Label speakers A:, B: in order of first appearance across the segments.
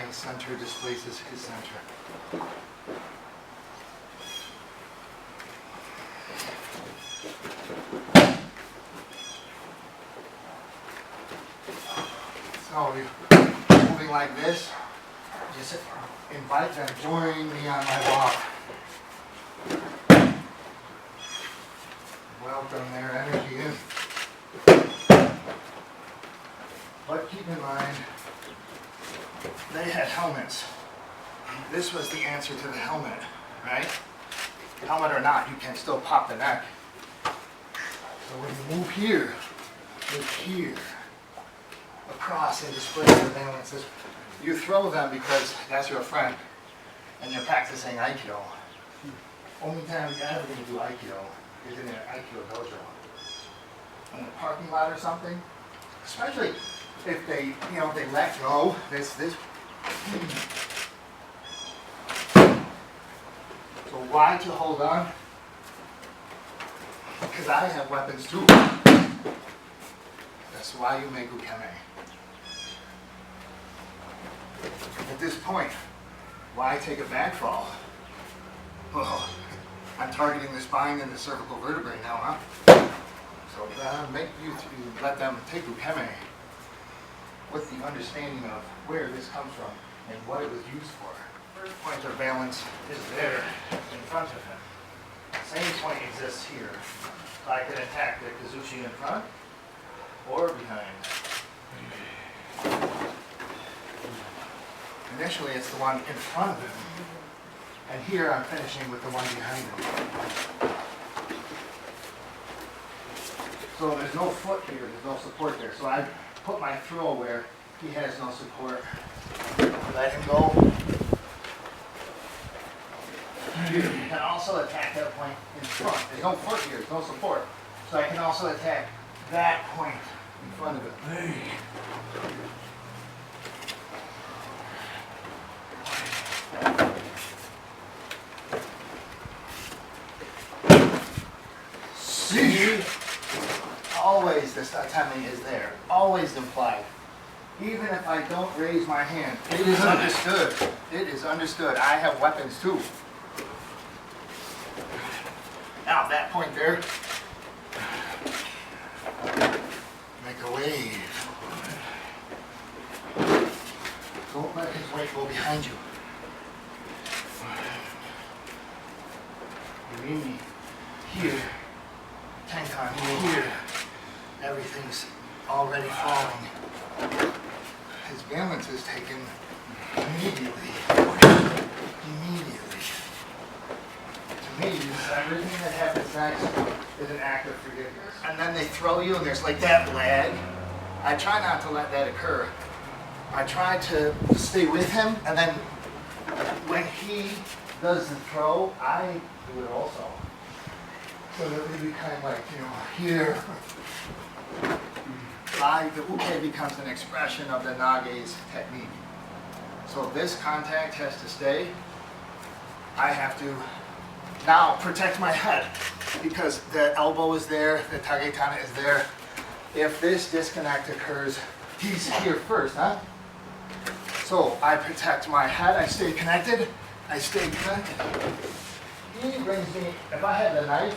A: my center displaces his center. So you're moving like this, just invite them, join me on my walk. Welcome their energy in. But keep in mind, they had helmets. This was the answer to the helmet, right? Helmet or not, you can still pop the neck. So when you move here, across and display the balances, you throw them because that's your friend and you're practicing Aikido. Only time you're ever going to do Aikido is in an Aikido dojo. In a parking lot or something, especially if they, they let go, this. So why to hold on? Because I have weapons too. That's why you make ukeme. At this point, why take a back fall? Well, I'm targeting the spine and the cervical vertebrae now, huh? So make you let them take ukeme with the understanding of where this comes from and what it was used for. First point of balance is there in front of him. Same point exists here. So I could attack the kazushi in front or behind. Initially it's the one in front of him. And here I'm finishing with the one behind him. So there's no foot here, there's no support there. So I put my throw where he has no support. Let him go. Here, you can also attack that point in front. There's no foot here, there's no support. So I can also attack that point in front of him. See? Always this autonomy is there, always implied. Even if I don't raise my hand, it is understood. It is understood. I have weapons too. Now that point there, make a wave. Don't let his weight go behind you. You need me here. Tenkan here. Everything's already falling. His balance is taken immediately. Immediately. To me, everything that happens next is an act of forgiveness. And then they throw you and there's like that lag. I try not to let that occur. I try to stay with him, and then when he does the throw, I do it also. So that we kind of like, here. The uke becomes an expression of the nage's technique. So this contact has to stay. I have to now protect my head because the elbow is there, the tagetana is there. If this disconnect occurs, he's here first, huh? So I protect my head, I stay connected, I stay connected. He brings me, if I had the knife,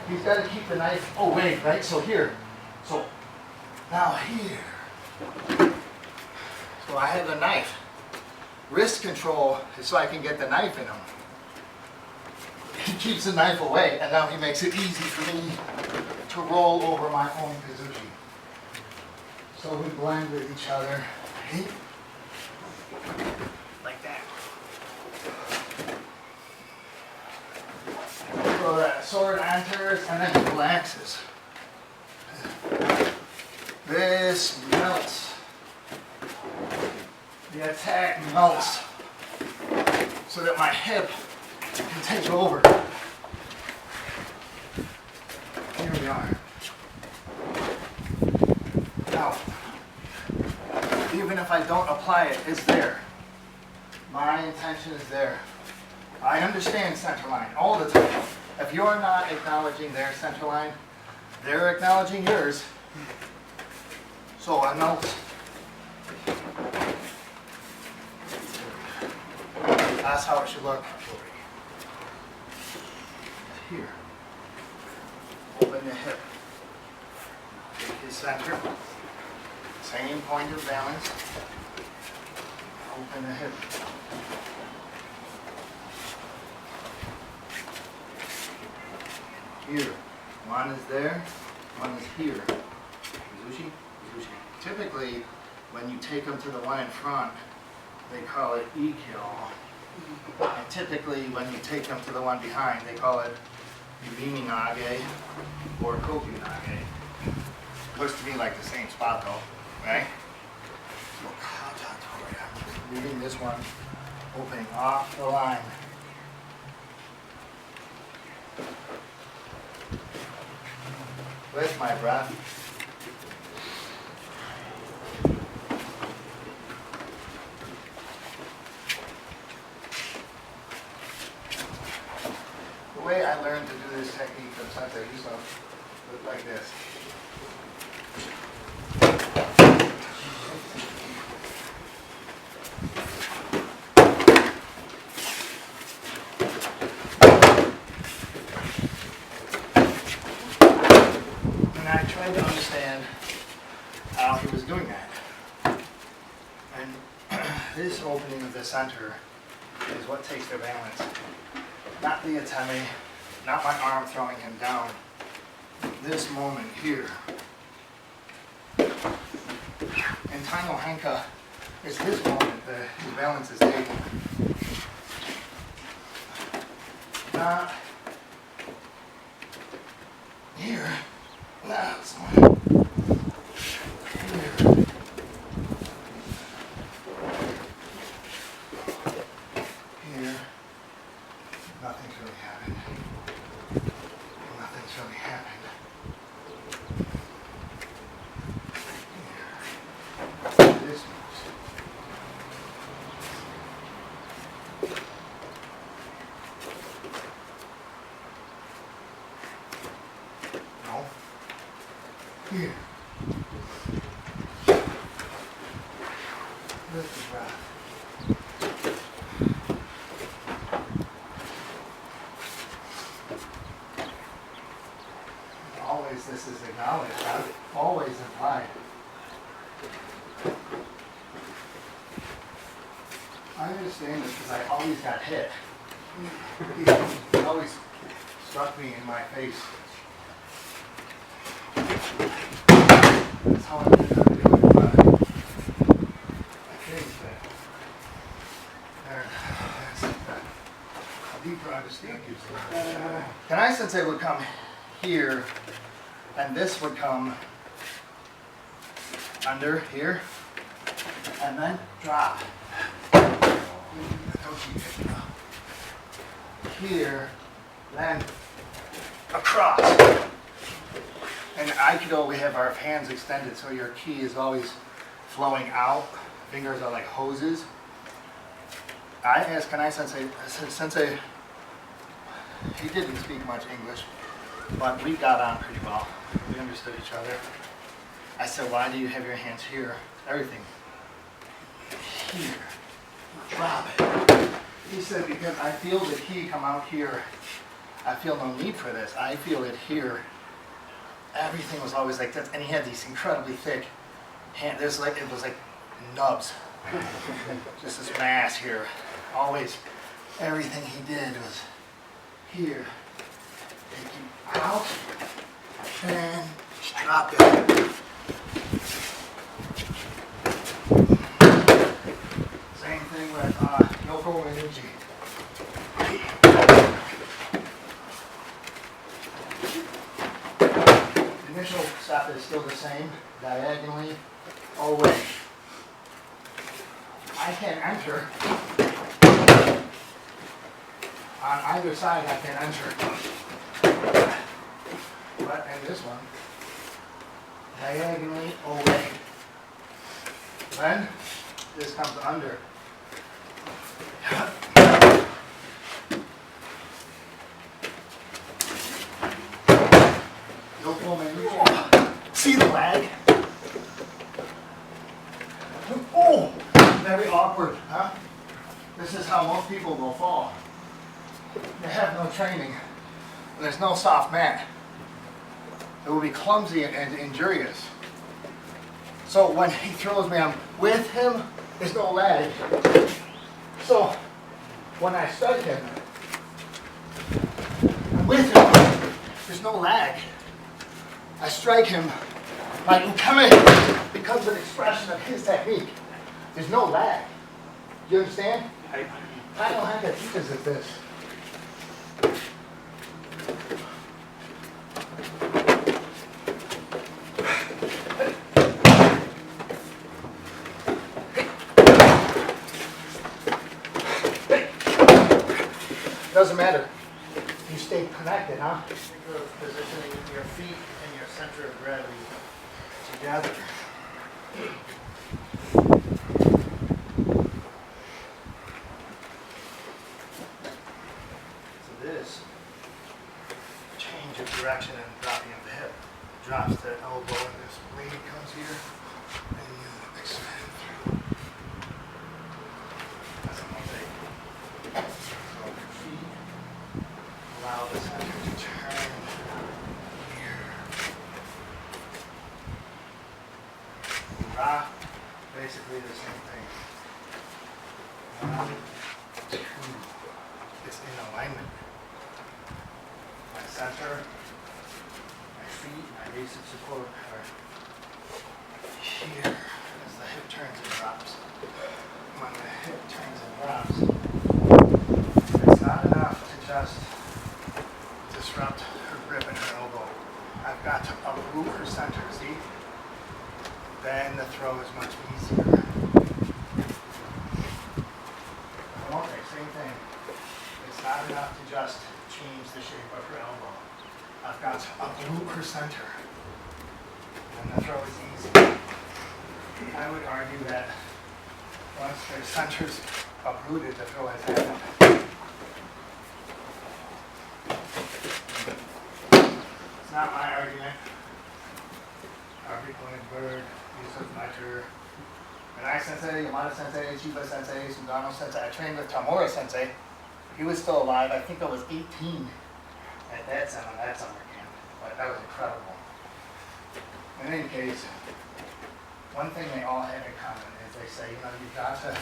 A: he's got to keep the knife away, right? So here. So now here. So I have the knife. Wrist control is so I can get the knife in him. He keeps the knife away, and now he makes it easy for me to roll over my own kazushi. So we blend with each other. Like that. So that sword enters and then relaxes. This melts. The attack melts so that my hip can take over. Here we are. Now, even if I don't apply it, it's there. My intention is there. I understand center line all the time. If you're not acknowledging their center line, they're acknowledging yours. So I melt. That's how it should look. Here. Open the hip. Take his center. Same point of balance. Open the hip. Here. One is there, one is here. Izushi, Izushi. Typically, when you take them to the one in front, they call it E-kill. And typically, when you take them to the one behind, they call it Yubimi Nage or Koku Nage. Looks to me like the same spot though, right? So, leaving this one opening off the line. With my breath. The way I learned to do this technique from Sensei used to look like this. And I tried to understand how he was doing that. And this opening of the center is what takes their balance. Not the atame, not my arm throwing him down. This moment here. In Tai no Henka, it's this moment that his balance is taken. Not here. That's here. Here. Nothing's really happened. Nothing's really happened. Here. This moves. No. Here. Lift the breath. Always this is acknowledged, huh? Always implied. I understand this because I always got hit. He always struck me in my face. That's how I learned how to do it, but I changed that. That's a deeper understanding. Kanai Sensei would come here, and this would come under here, and then drop. Here, then across. In Aikido, we have our hands extended, so your ki is always flowing out. Fingers are like hoses. I asked Kanai Sensei, I said, Sensei, he didn't speak much English, but we got on pretty well. We understood each other. I said, why do you have your hands here? Everything. Here. Drop it. He said, because I feel the ki come out here. I feel no need for this. I feel it here. Everything was always like this. And he had these incredibly thick hands. It was like nubs. Just this mass here. Always, everything he did was here. Take you out. And drop it. Same thing with Yoko Minuchi. The initial step is still the same, diagonally away. I can enter. On either side I can enter. But in this one, diagonally away. Then this comes under. See the lag? Oh, very awkward, huh? This is how most people will fall. They have no training. There's no soft mat. It will be clumsy and injurious. So when he throws me, I'm with him, there's no lag. So when I strike him, I'm with him, there's no lag. I strike him, my ukeme becomes an expression of his technique. There's no lag. Do you understand? I don't have to teach us this. Doesn't matter. You stay connected, huh?
B: Think of positioning your feet and your center of gravity together. So this change of direction and dropping of the hip drops the elbow and this blade comes here and you expand through. That's what I'll take. So your feet allow the center to turn here. Rock, basically the same thing. 1, 2. It's in alignment. My center, my feet, my base of support are here as the hip turns and drops. When the hip turns and drops, it's not enough to just disrupt her grip and her elbow. I've got to uproot her center, see? Then the throw is much easier. Okay, same thing. It's not enough to just change the shape of her elbow. I've got to uproot her center. And the throw is easy. I would argue that once their center's uprooted, the throw has happened. It's not my argument. Pointed bird, Yusuf Nature, Renai Sensei, Yamada Sensei, Chiba Sensei, Sugano Sensei. I trained with Tamura Sensei. He was still alive. I think I was 18 at that summer camp. But that was incredible. In any case, one thing they all had in common is they say, you've got to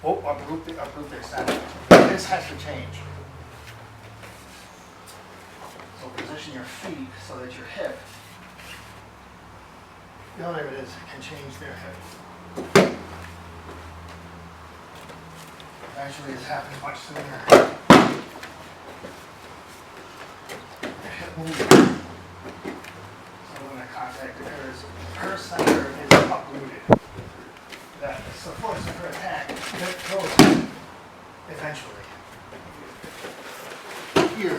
B: uproot their center. This has to change. So position your feet so that your hip, whatever it is, can change their hip. Eventually this happens much sooner. Your hip moves. So when the contact occurs, her center is uprooted. That the force of her attack goes eventually. Here,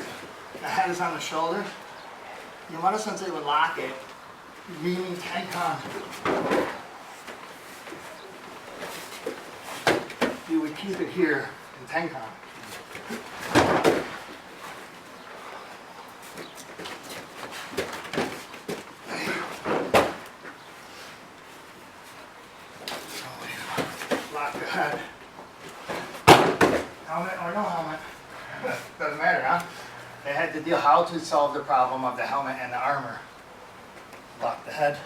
B: the head is on the shoulder. Yamada Sensei would lock it. Really tenkan. You would keep it here in tenkan. Lock the head. Helmet or no helmet. Doesn't matter, huh? They had to deal how to solve the problem of the helmet and the armor. Lock the head.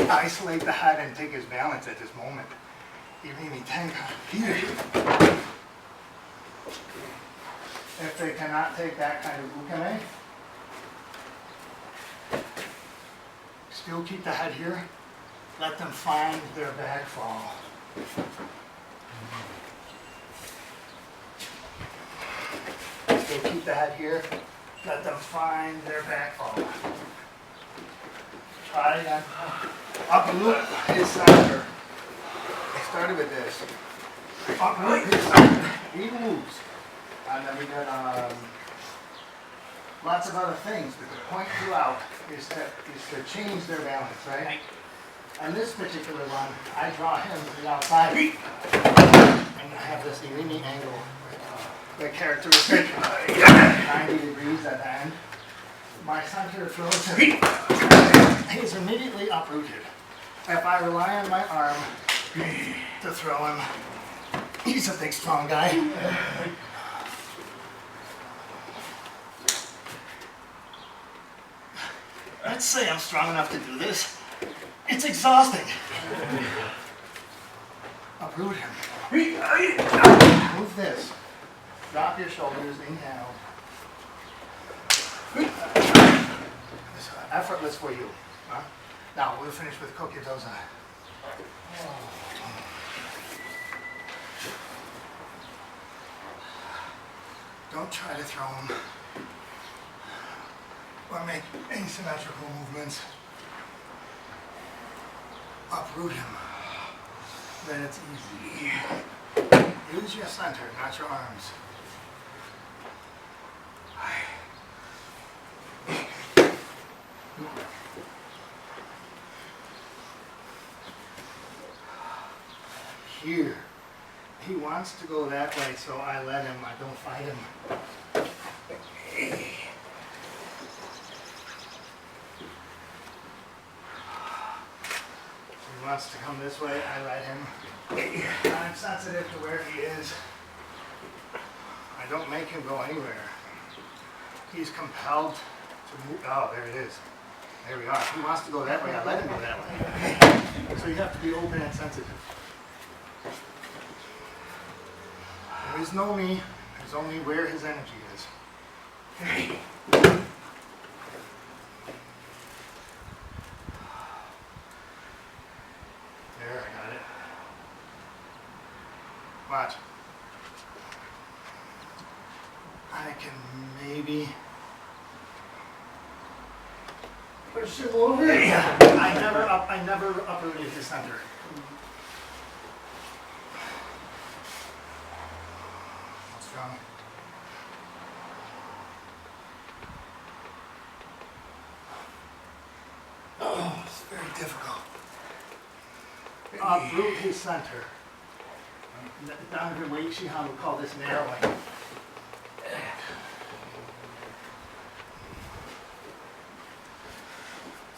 B: Isolate the head and take his balance at this moment. Irimi tenkan. Here. If they cannot take that kind of ukeme, still keep the head here. Let them find their back fall. Still keep the head here. Let them find their back fall. Try again. Uproot his center. I started with this. Uproot his center. He moves. And then we did lots of other things, but the point throughout is to change their balance, right? And this particular one, I draw him to the outside. And I have this irimi angle. The characteristic 90 degrees at the end. My center throws him. He's immediately uprooted. if I rely on my arm to throw him, he's a big, strong guy. Let's say I'm strong enough to do this. It's exhausting. Uproot him. Move this. Drop your shoulders, inhale. It's effortless for you. Huh? Now, we'll finish with Kokyodoza. Don't try to throw him or make asymmetrical movements. Uproot him. Then it's easy. Use your center, not your arms. Here. He wants to go that way, so I let him. I don't fight him. He wants to come this way, I let him. I'm sensitive to where he is. I don't make him go anywhere. He's compelled to move. Oh, there it is. There we are. He wants to go that way, I let him go that way. So you have to be open and sensitive. There is no me, there's only where his energy is. There, I got it. Watch. I can maybe push him over. Yeah. I never uprooted his center. Strong. Oh, it's very difficult. Uproot his center. Down Reid Shihan would call this narrowing.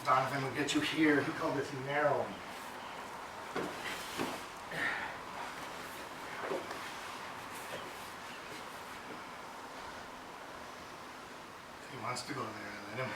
B: Donovan would get you here. He called this narrowing. He wants to go there. Let him.